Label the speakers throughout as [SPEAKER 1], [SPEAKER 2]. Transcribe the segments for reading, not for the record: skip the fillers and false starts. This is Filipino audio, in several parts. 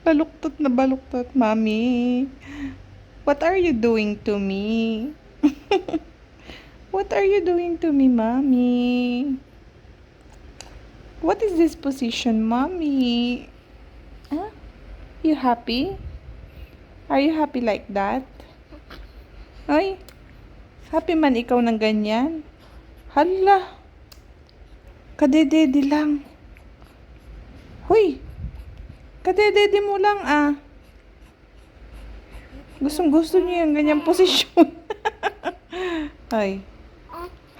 [SPEAKER 1] Baluktot na baluktot, Mommy. What are you doing to me? What are you doing to me, Mommy? What is this position, Mommy? Huh? You happy? Are you happy like that? Ay, happy man ikaw ng ganyan? Hala, kadedede lang. Huy, kadedede mo lang ah. Gustong-gusto niyo yung ganyang posisyon. Ay.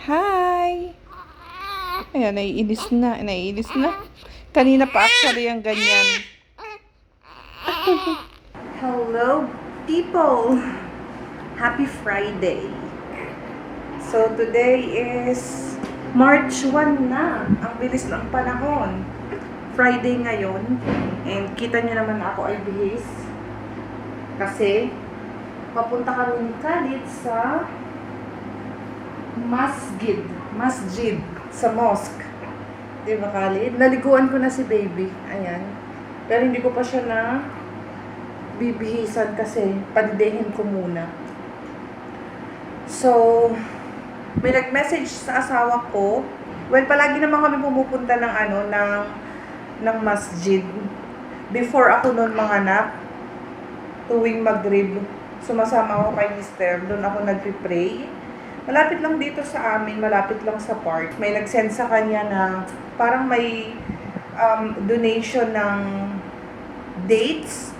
[SPEAKER 1] Hi! Ayan, naiinis na. Naiinis na. Kanina pa actually yung ganyan. Hello, people! Happy Friday! So, today is March 1 na. Ang bilis ng panahon. Friday ngayon. And kita nyo naman ako ay bihis. Kasi, papunta kami ni Khalid sa Masjid. Sa mosque. Diba, Khalid? Naliguan ko na si baby. Ayan. Pero hindi ko pa siya na bibihisan kasi padidehin ko muna. So, may nag-message sa asawa ko. Well, palagi naman kami pumupunta ng masjid. Before ako noon manganak, tuwing Maghrib, sumasama ako kay Mister. Doon ako nagpipray. Malapit lang dito sa amin, malapit lang sa park. May nag-send sa kanya na parang may donation ng dates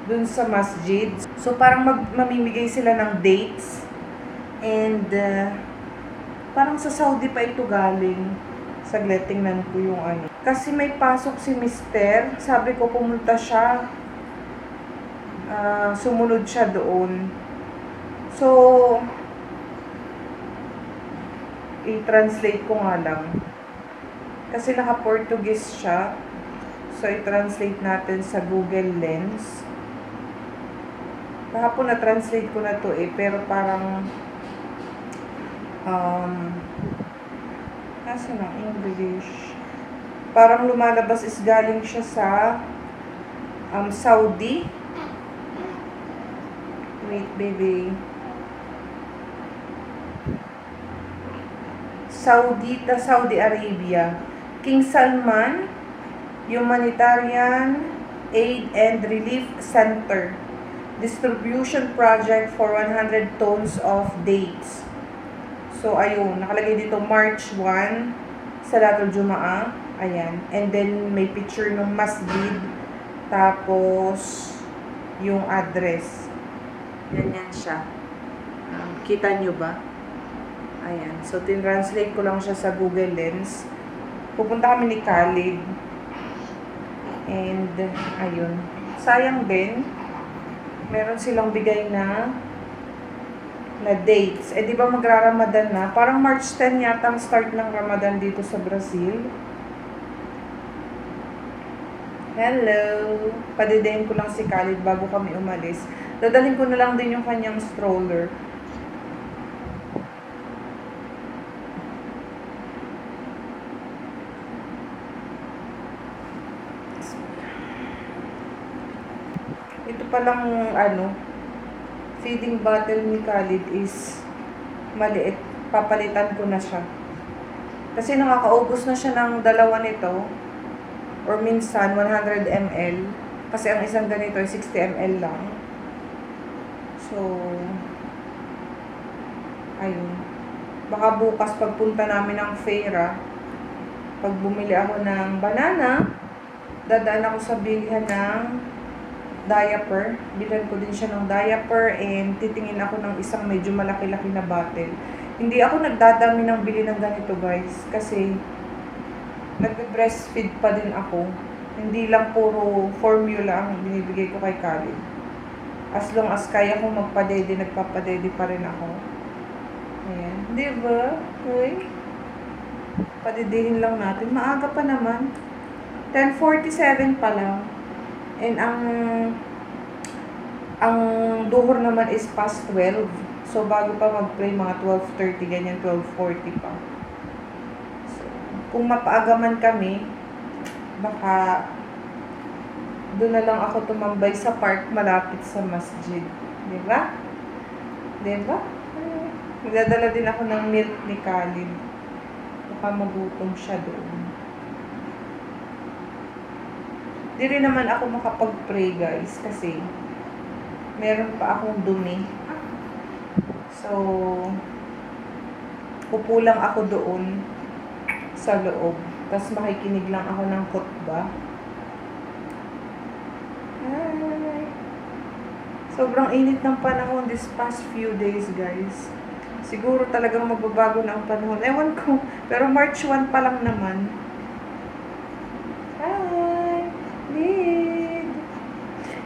[SPEAKER 1] dun sa masjid. So, parang mamimigay sila ng dates. And, parang sa Saudi pa ito galing. Saglit, tingnan ko yung ano. Kasi may pasok si Mister. Sabi ko, pumunta siya. Sumunod siya doon. So, i-translate ko nga lang. Kasi naka-Portuguese siya. So, i-translate natin sa Google Lens. Kahapon na-translate ko na to pero parang nasa na English. Parang lumalabas is galing siya sa Saudi. Wait, baby. Saudi Arabia. King Salman Humanitarian Aid and Relief Center. Distribution project for 100 tons of dates. So, ayun. Nakalagay dito March 1, Salatul Jumaa. Ayan. And then, may picture ng masjid. Tapos, yung address. Ganyan siya. Kita nyo ba? Ayan. So, tin-translate ko lang siya sa Google Lens. Pupunta kami ni Khalid. And, ayun. Sayang din. Meron silang bigay na dates. Di ba magra-Ramadan na? Parang March 10 yata ang start ng Ramadan dito sa Brazil. Hello! Padidehin ko lang si Khalid bago kami umalis. Dadalhin ko na lang din yung kanyang stroller. Ito palang feeding bottle ni Khalid is maliit. Papalitan ko na siya. Kasi nakakaubos na siya ng dalawa nito. Or minsan 100 ml. Kasi ang isang ganito ay 60 ml lang. So, ayun. Baka bukas pagpunta namin ng Fera, pag bumili ako ng banana, dadaan ako sa bilihan ng diaper. Bilhan ko din siya ng diaper and titingin ako ng isang medyo malaki-laki na bottle. Hindi ako nagdadami ng bili ng ganito, guys. Kasi nagbe-breastfeed pa din ako. Hindi lang puro formula ang binibigay ko kay Khalid. As long as kaya kong magpadede, nagpapadede pa rin ako. Ayan. Diba? Okay. Padedehin lang natin. Maaga pa naman. 10:47 pa lang. And ang duhur naman is past 12. So, bago pa mag-pray, mga 12:30, ganyan, 12:40 pa. So, kung mapaaga man kami, baka doon na lang ako tumambay sa park malapit sa masjid. Di ba? Di ba? Magdadala din ako ng milk ni Khalid. Baka magutom siya doon. Di rin naman ako makapag-pray, guys, kasi meron pa akong dumi. So, upo lang ako doon sa loob. Tapos makikinig lang ako ng khutbah. Hi. Sobrang init ng panahon this past few days, guys. Siguro talagang magbabago na ang panahon. Ewan ko. Pero March 1 pa lang naman. Hi! Lid!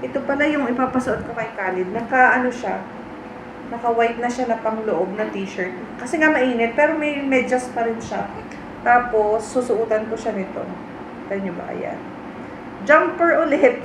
[SPEAKER 1] Ito pala yung ipapasuot ko kay Khalid. Naka-ano siya. Naka-white na siya na pangloob na t-shirt. Kasi nga mainit. Pero may medyas pa rin siya. Tapos, susuotan ko siya nito. Tayo nyo ba? Ayan. Jumper ulit.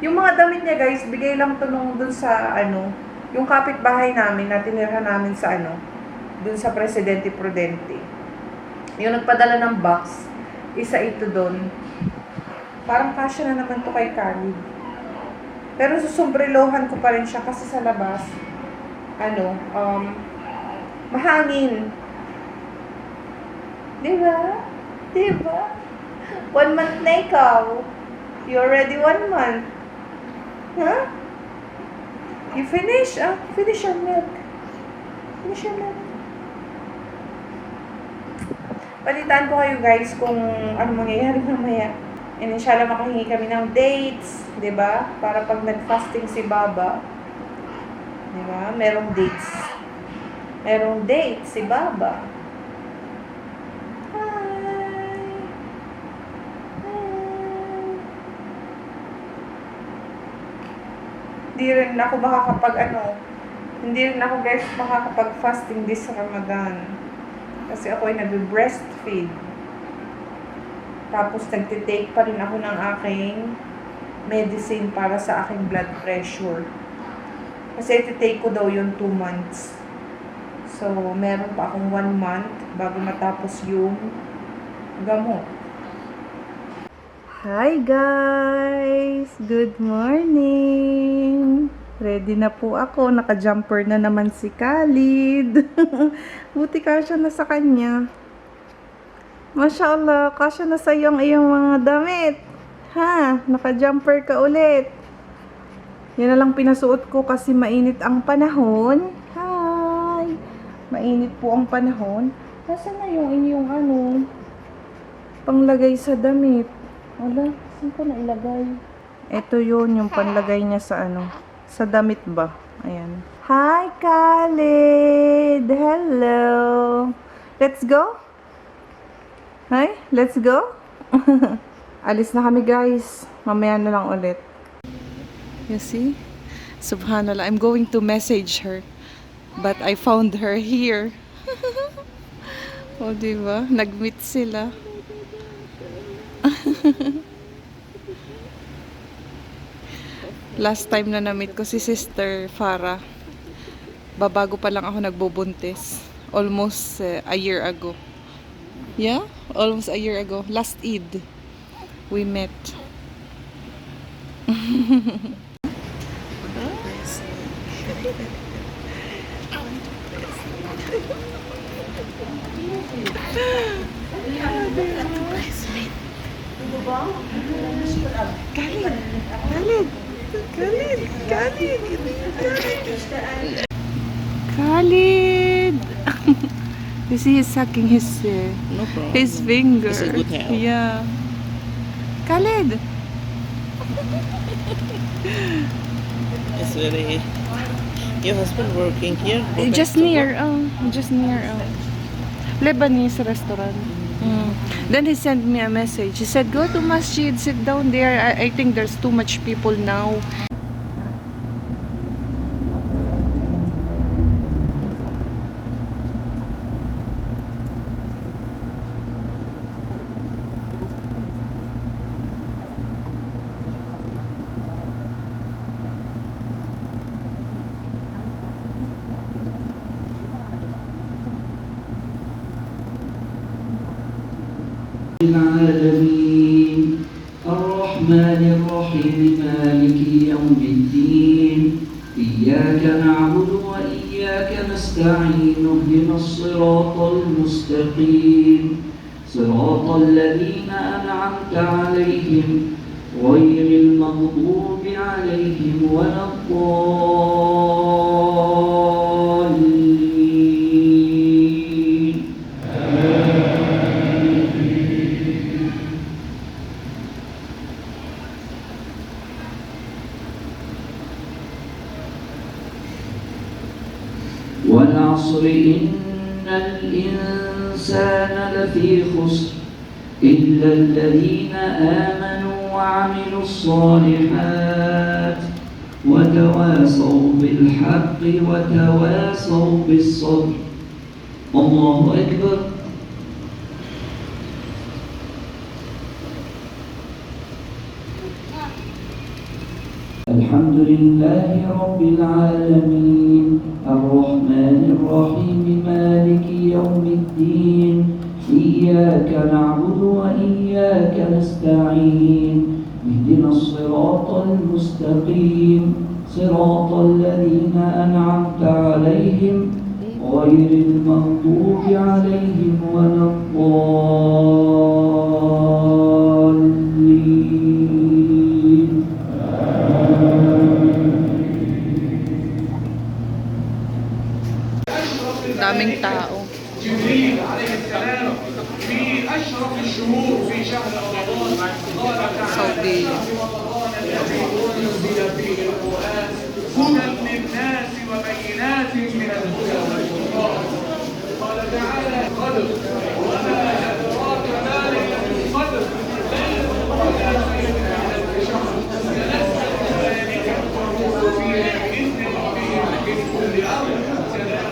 [SPEAKER 1] Yung mga damit niya, guys, bigay lang to nung dun sa, yung kapitbahay namin na tinirhan namin sa, dun sa Presidente Prudente. Yung nagpadala ng box, isa ito dun. Parang kasya na naman to kay Khalid. Pero susumbrilohan ko pa rin siya kasi sa labas, mahangin. Diba? Diba? 1 month na ikaw. You already 1 month. Huh? You finish? Finish your milk. Finish your milk. Palitan ko kayo, guys, kung ano mangyayari mamaya. And inshallah makahingi kami ng dates, 'di ba? Para pag nag-fasting si Baba, 'di ba? Merong dates. Merong dates si Baba. Hindi rin ako hindi rin ako, guys, makakapag-fasting this Ramadan. Kasi ako ay nag-breastfeed. Tapos nagtitake pa rin ako ng aking medicine para sa aking blood pressure. Kasi ititake ko daw yung 2 months. So, meron pa akong 1 month bago matapos yung gamot. Hi guys! Good morning! Ready na po ako. Naka-jumper na naman si Khalid. Buti kasya na sa kanya. Masya Allah, kasya na sa iyong mga damit. Ha? Naka-jumper ka ulit. Yan na lang pinasuot ko kasi mainit ang panahon. Hi! Mainit po ang panahon. Nasaan na yung inyong panglagay sa damit? Wala, saan ko na ilagay? Ito yun, yung panlagay niya sa sa damit ba? Ayan. Hi, Khalid! Hello! Let's go? Hi, let's go? Alis na kami, guys. Mamaya na lang ulit. You see? Subhanallah, I'm going to message her. But I found her here. O, diba? Nag-meet sila. Last time na na-meet ko si Sister Farah. Babago pa lang ako nagbubuntis. Almost a year ago. Yeah? Almost a year ago. Last Eid. We met. Khalid. You see, he's sucking his
[SPEAKER 2] No problem.
[SPEAKER 1] his finger.
[SPEAKER 2] It's a good help.
[SPEAKER 1] Yeah. Khalid.
[SPEAKER 2] It's very. Your husband working here?
[SPEAKER 1] Just near, Lebanese restaurant. Then he sent me a message. He said, go to masjid, sit down there. I think there's too much people now.
[SPEAKER 3] العالمين الرحمن الرحيم مالك يوم الدين إياك نعبد وإياك نستعين اهدنا الصراط المستقيم صراط الذين أنعمت عليهم غير المغضوب عليهم ولا الضالين. والعصر إن الإنسان لفي خسر إلا الذين آمنوا وعملوا الصالحات وتواصوا بالحق وتواصوا بالصبر. الله أكبر. الحمد لله رب العالمين الرحمن الرحيم مالك يوم الدين إياك نعبد وإياك نستعين اهدنا الصراط المستقيم صراط الذين أنعمت عليهم غير المغضوب عليهم ولا الضالين.
[SPEAKER 2] Daming tao.
[SPEAKER 4] جبريل عليه السلام في أشرف الشهور في شهر رمضان قال تعالى
[SPEAKER 2] Saudi.
[SPEAKER 4] رمضان الذي أنزل فيه القرآن هدى للناس وبينات من الهدى والفرقان. قال تعالى القدر وما أدراك ما ليلة القدر ليلة القدر خير من ألف شهر تنزل الملائكة والروح فيها بإذن ربهم من كل أمر سلام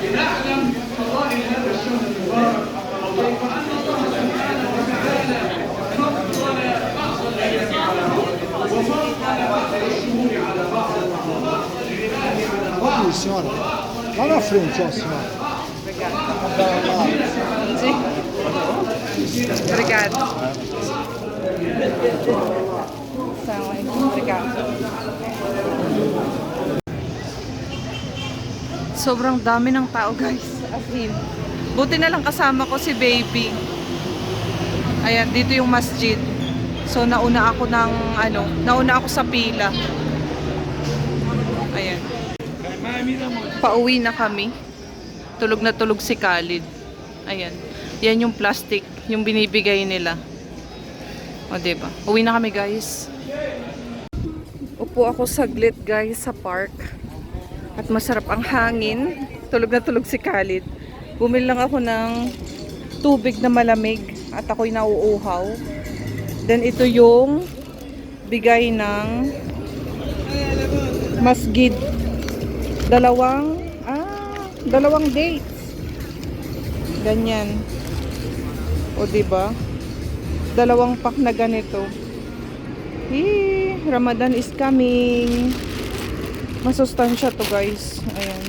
[SPEAKER 4] لنعلم فضائل هذا الشهر المبارك وأن الله سبحانه وتعالى فضل بعض الأيام على بعض وفضل بعض الشهور على بعض وفضل العباد على بعض.
[SPEAKER 5] Signora, va alla frente, ó, signora.
[SPEAKER 2] Obrigado. Obrigado. Sobrang dami ng tao, guys. As in. Buti na lang kasama ko si baby. Ayan, dito yung masjid. So nauna ako sa pila. Ayan. Pauwi na kami. Tulog na tulog si Khalid. Ayan. Yan yung plastic, yung binibigay nila. O, diba? Uwi na kami, guys. Upo ako saglit, guys, sa park. At masarap ang hangin. Tulog na tulog si Khalid. Bumili lang ako ng tubig na malamig. At ako'y nauuhaw. Then ito yung bigay ng masjid. Dalawang dates. Ganyan. O, diba? Dalawang pack na ganito. Ramadan is coming. Masustansya to, guys. Ayan.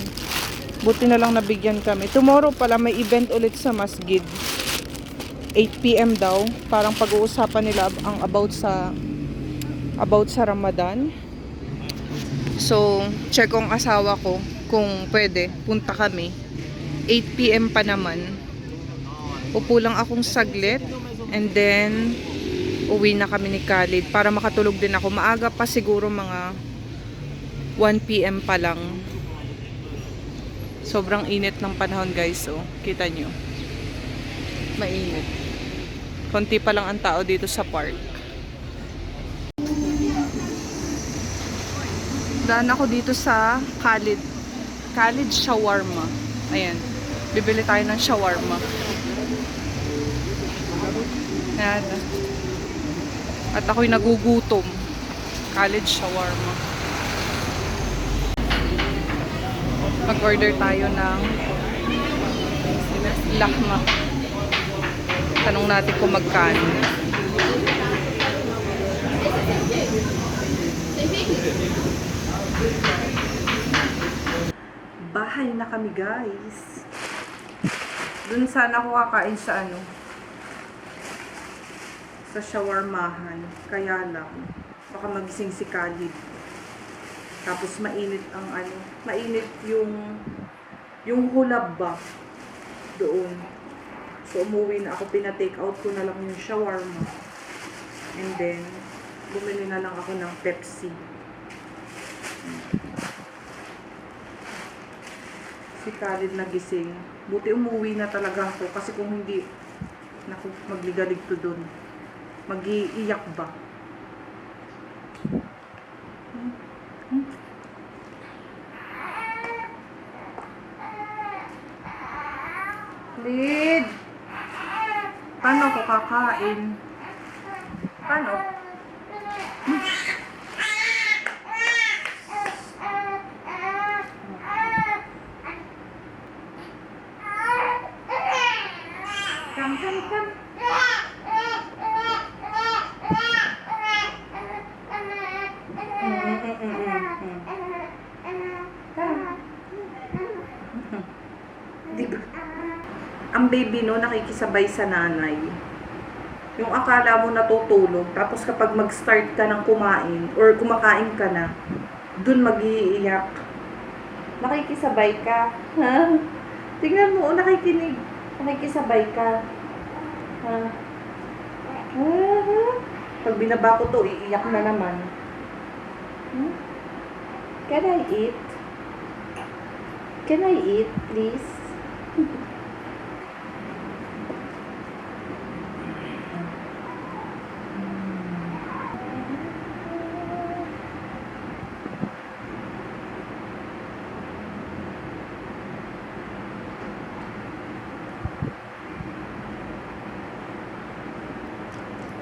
[SPEAKER 2] Buti na lang nabigyan kami. Tomorrow pala may event ulit sa masjid. 8 PM daw. Parang pag-uusapan nila ang about sa Ramadan. So, check ko ang asawa ko kung pwede. Punta kami. 8 PM pa naman. Upo lang akong saglit. And then, uwi na kami ni Khalid. Para makatulog din ako. Maaga pa siguro mga 1 PM pa lang. Sobrang init ng panahon, guys. So, kita nyo. Mainit. Konti pa lang ang tao dito sa park. Daan ako dito sa Khalid Shawarma. Ayan. Bibili tayo ng shawarma. Ayan. At ako'y nagugutom. Khalid Shawarma. Mag-order tayo ng lahma. Tanong natin kung magkano.
[SPEAKER 1] Bahay na kami, guys. Dun sana ako kakain sa ano, sa shawarmahan. Kaya lang, baka magising si Khalid. Tapos mainit ang ano, mainit yung hulab ba doon. So umuwi na ako, pina-take out ko na lang yung shawarma. And then, bumili na lang ako ng Pepsi. Si Khalid nagising. Buti umuwi na talaga ako kasi kung hindi, naku, magligalig to doon. Mag-iiyak ba? Lid! Paano ako kakain? Paano? Come, come, come. Diba? Ang baby no, nakikisabay sa nanay. Yung akala mo natutulog, tapos kapag mag-start ka ng kumain, or kumakain ka na, dun mag-iiyak. Nakikisabay ka. Ha? Tingnan mo, nakikinig. Nakikisabay ka. Ha? Pag binaba ko to, iiyak na naman. Can I eat? Can I eat, please?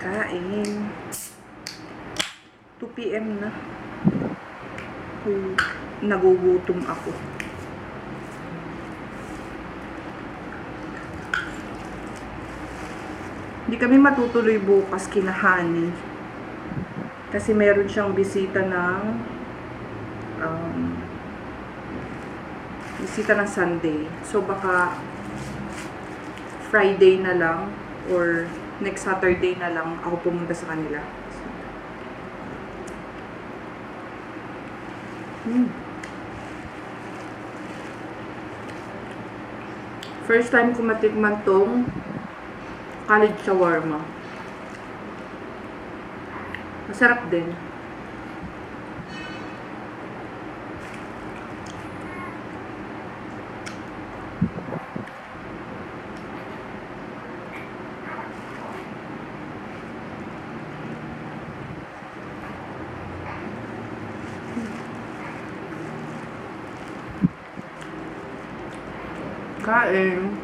[SPEAKER 1] Kain. 2 PM na. Nagugutom ako. Hindi kami matutuloy bukas kina Honey. Kasi meron siyang bisita ng Sunday. So baka Friday na lang or next Saturday na lang ako pumunta sa kanila. First time ko matikman tong Khalid shawarma. Masarap din. Kain.